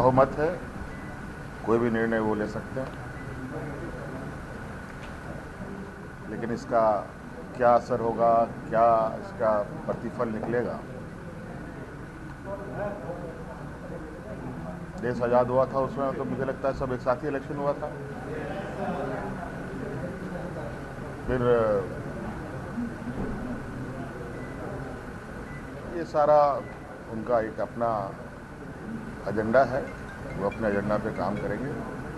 बहुमत है, कोई भी निर्णय वो ले सकते हैं, लेकिन इसका क्या असर होगा, क्या इसका प्रतिफल निकलेगा। देश आज़ाद हुआ था उसमें तो मुझे लगता है सब एक साथ ही इलेक्शन हुआ था। फिर ये सारा उनका एक अपना एजेंडा है, वो अपने एजेंडा पे काम करेंगे,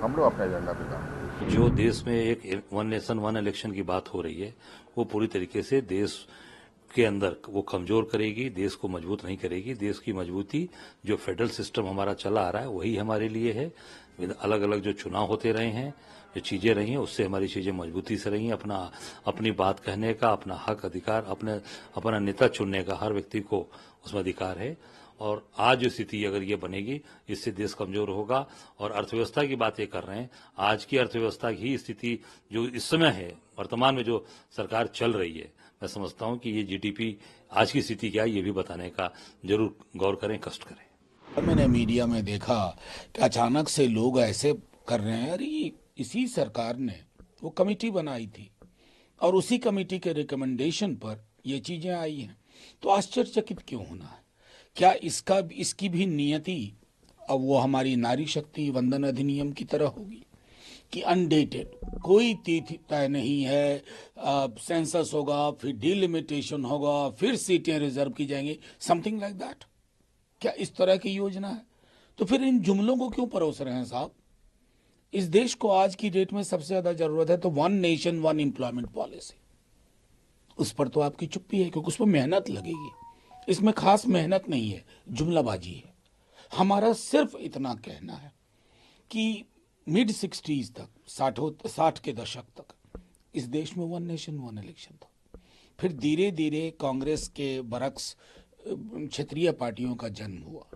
हम लोग अपने एजेंडा पे काम करेंगे। जो देश में एक वन नेशन वन इलेक्शन की बात हो रही है, वो पूरी तरीके से देश के अंदर वो कमजोर करेगी, देश को मजबूत नहीं करेगी। देश की मजबूती जो फेडरल सिस्टम हमारा चला आ रहा है वही हमारे लिए है। अलग अलग जो चुनाव होते रहे हैं, जो चीजें रही हैं, उससे हमारी चीजें मजबूती से रही हैं। अपनी बात कहने का, अपना हक अधिकार, अपना नेता चुनने का हर व्यक्ति को उसमें अधिकार है। और आज जो स्थिति अगर ये बनेगी, इससे देश कमजोर होगा। और अर्थव्यवस्था की बात ये कर रहे हैं, आज की अर्थव्यवस्था की स्थिति जो इस समय है, वर्तमान में जो सरकार चल रही है, मैं समझता हूं कि ये जीडीपी आज की स्थिति क्या है ये भी बताने का जरूर गौर करें, कष्ट करें। मैंने मीडिया में देखा कि अचानक से लोग ऐसे कर रहे हैं, अरे इसी सरकार ने वो कमेटी बनाई थी और उसी कमेटी के रिकमेंडेशन पर ये चीजें आई हैं, तो आश्चर्यचकित क्यों होना है? क्या इसकी भी नियति अब वो हमारी नारी शक्ति वंदन अधिनियम की तरह होगी कि अनडेटेड, कोई तिथि तय नहीं है, सेंसस होगा, फिर डिलिमिटेशन होगा, फिर सीटें रिजर्व की जाएंगी, समथिंग लाइक दैट? क्या इस तरह की योजना है? तो फिर इन जुमलों को क्यों परोस रहे हैं साहब? इस देश को आज की डेट में सबसे ज्यादा जरूरत है तो one nation one employment policy. उस पर तो आपकी चुप्पी है, क्योंकि उस पर मेहनत लगेगी। इसमें खास मेहनत नहीं है, जुमलाबाजी है। हमारा सिर्फ इतना कहना है कि मिड 60s तक, 60 के दशक तक इस देश में वन नेशन वन इलेक्शन था। फिर धीरे धीरे कांग्रेस के बरक्स क्षेत्रीय पार्टियों का जन्म हुआ,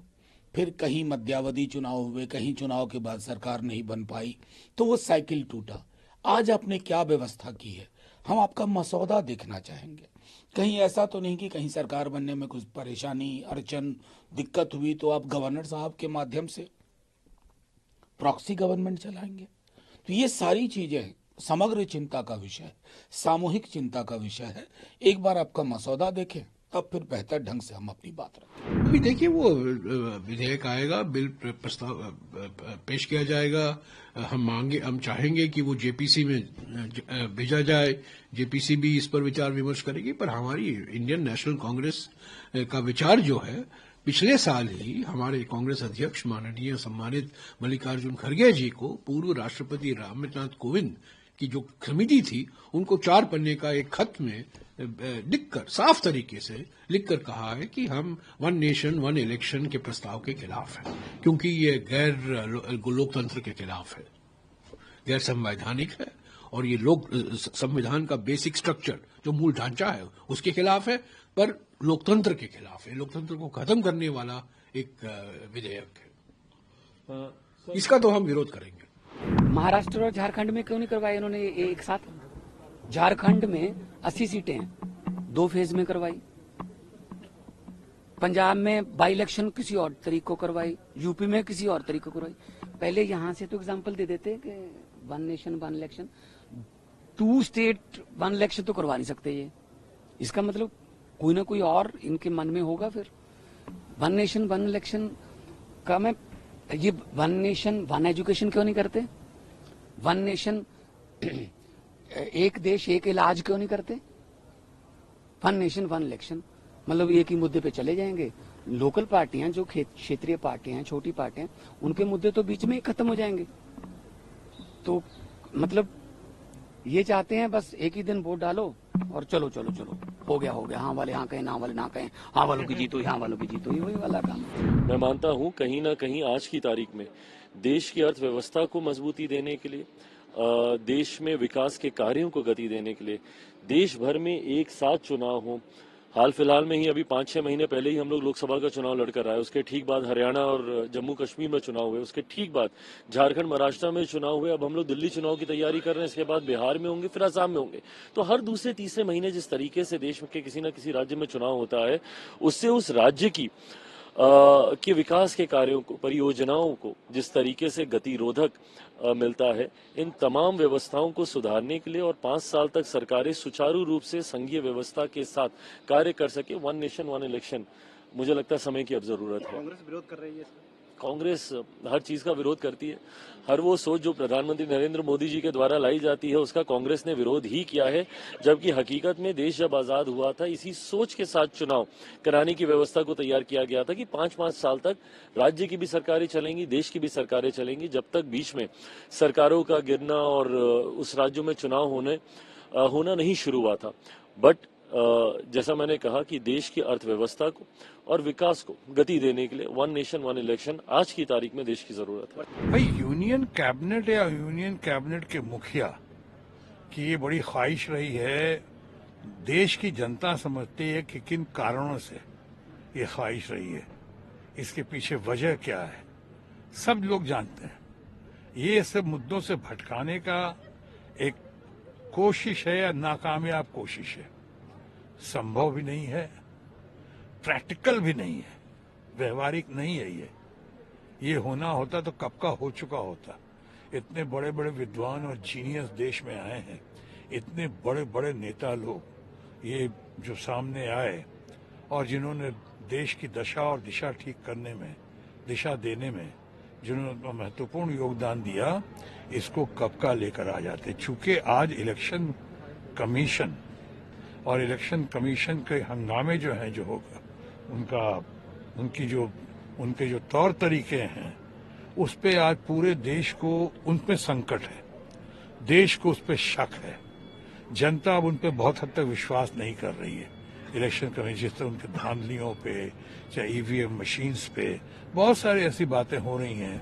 फिर कहीं मध्यावधि चुनाव हुए, कहीं चुनाव के बाद सरकार नहीं बन पाई, तो वो साइकिल टूटा। आज आपने क्या व्यवस्था की है, हम आपका मसौदा देखना चाहेंगे। कहीं ऐसा तो नहीं कि कहीं सरकार बनने में कुछ परेशानी, अड़चन, दिक्कत हुई तो आप गवर्नर साहब के माध्यम से प्रॉक्सी गवर्नमेंट चलाएंगे? तो ये सारी चीजें समग्र चिंता का विषय है, सामूहिक चिंता का विषय है। एक बार आपका मसौदा देखें, तब फिर बेहतर ढंग से हम अपनी बात रखें। अभी देखिए, वो विधेयक आएगा, बिल प्रस्ताव पेश किया जाएगा। हम चाहेंगे कि वो जेपीसी में भेजा जाए। जेपीसी भी इस पर विचार विमर्श करेगी, पर हमारी इंडियन नेशनल कांग्रेस का विचार जो है, पिछले साल ही हमारे कांग्रेस अध्यक्ष माननीय सम्मानित मल्लिकार्जुन खड़गे जी को पूर्व राष्ट्रपति रामनाथ कोविंद की जो समिति थी, उनको 4 पन्ने का एक खत में लिखकर, साफ तरीके से लिखकर कहा है कि हम वन नेशन वन इलेक्शन के प्रस्ताव के खिलाफ हैं, क्योंकि ये गैर लोकतंत्र के खिलाफ है, गैर संवैधानिक है, और ये संविधान का बेसिक स्ट्रक्चर जो मूल ढांचा है उसके खिलाफ है, पर लोकतंत्र के खिलाफ है। लोकतंत्र को खत्म करने वाला एक विधेयक है। इसका तो हम विरोध करेंगे। महाराष्ट्र और झारखंड में क्यों नहीं करवाई इन्होंने एक साथ? झारखंड में 80 सीटें हैं, 2 फेज में करवाई। पंजाब में बाई इलेक्शन किसी और तरीके को करवाई, यूपी में किसी और तरीके को करवाई। पहले यहां से तो एग्जाम्पल दे देते कि one nation one election, 2 state one election तो करवा नहीं सकते ये। इसका मतलब कोई ना कोई और इनके मन में होगा। फिर वन नेशन वन इलेक्शन का मैं ये वन नेशन वन एजुकेशन क्यों नहीं करते? वन नेशन एक देश एक इलाज क्यों नहीं करते? वन नेशन वन इलेक्शन मतलब एक ही मुद्दे पे चले जाएंगे। लोकल पार्टियां, जो क्षेत्रीय पार्टियां, छोटी पार्टियां, उनके मुद्दे तो बीच में ही खत्म हो जाएंगे। तो मतलब ये चाहते हैं बस एक ही दिन वोट डालो और चलो चलो चलो, हो गया, हाँ वाले हाँ कहें, ना वाले ना कहें, हाँ वालों की जीतो, हाँ वालों की जीतो, ये वही वाला काम। मैं मानता हूँ कहीं ना कहीं आज की तारीख में देश की अर्थव्यवस्था को मजबूती देने के लिए, देश में विकास के कार्यों को गति देने के लिए, देश भर में एक साथ चुनाव हो। हाल फिलहाल में ही अभी 5-6 महीने पहले ही हम लोग लोकसभा का चुनाव लड़कर आए, उसके ठीक बाद हरियाणा और जम्मू कश्मीर में चुनाव हुए, उसके ठीक बाद झारखंड महाराष्ट्र में चुनाव हुए। अब हम लोग दिल्ली चुनाव की तैयारी कर रहे हैं, इसके बाद बिहार में होंगे, फिर असम में होंगे। तो हर दूसरे तीसरे महीने जिस तरीके से देश के किसी न किसी राज्य में चुनाव होता है, उससे उस राज्य की कि विकास के कार्यों को, परियोजनाओं को जिस तरीके से गतिरोधक मिलता है, इन तमाम व्यवस्थाओं को सुधारने के लिए और 5 साल तक सरकारें सुचारू रूप से संघीय व्यवस्था के साथ कार्य कर सके, वन नेशन वन इलेक्शन, मुझे लगता है समय की अब जरूरत है। कांग्रेस विरोध कर रही है इसका? कांग्रेस हर चीज का विरोध करती है। हर वो सोच जो प्रधानमंत्री नरेंद्र मोदी जी के द्वारा लाई जाती है उसका कांग्रेस ने विरोध ही किया है, जबकि हकीकत में देश जब आजाद हुआ था इसी सोच के साथ चुनाव कराने की व्यवस्था को तैयार किया गया था कि 5-5 साल तक राज्य की भी सरकारें चलेंगी, देश की भी सरकारें चलेंगी, जब तक बीच में सरकारों का गिरना और उस राज्यों में चुनाव होना नहीं शुरू हुआ था। बट जैसा मैंने कहा कि देश की अर्थव्यवस्था को और विकास को गति देने के लिए वन नेशन वन इलेक्शन आज की तारीख में देश की जरूरत है। भाई यूनियन कैबिनेट या यूनियन कैबिनेट के मुखिया की ये बड़ी ख्वाहिश रही है। देश की जनता समझती है कि किन कारणों से ये ख्वाहिश रही है, इसके पीछे वजह क्या है, सब लोग जानते हैं। ये सब मुद्दों से भटकाने का एक कोशिश है या नाकामयाब कोशिश है, संभव भी नहीं है, प्रैक्टिकल भी नहीं है, व्यवहारिक नहीं है। ये होना होता तो कब का हो चुका होता। इतने बड़े बड़े विद्वान और जीनियस देश में आए हैं, इतने बड़े बड़े नेता लोग ये जो सामने आए और जिन्होंने देश की दशा और दिशा ठीक करने में, दिशा देने में जिन्होंने महत्वपूर्ण योगदान दिया, इसको कब का लेकर आ जाते। चूंकि आज इलेक्शन कमीशन और इलेक्शन कमीशन के हंगामे जो हैं, जो होगा उनके जो तौर तरीके हैं, उस पे आज पूरे देश को उन पे संकट है, देश को उस पे शक है। जनता अब उन पे बहुत हद तक विश्वास नहीं कर रही है। इलेक्शन कमीशन जिस तरह उनके धांधलियों पे, चाहे ईवीएम मशीन्स पे, बहुत सारी ऐसी बातें हो रही हैं।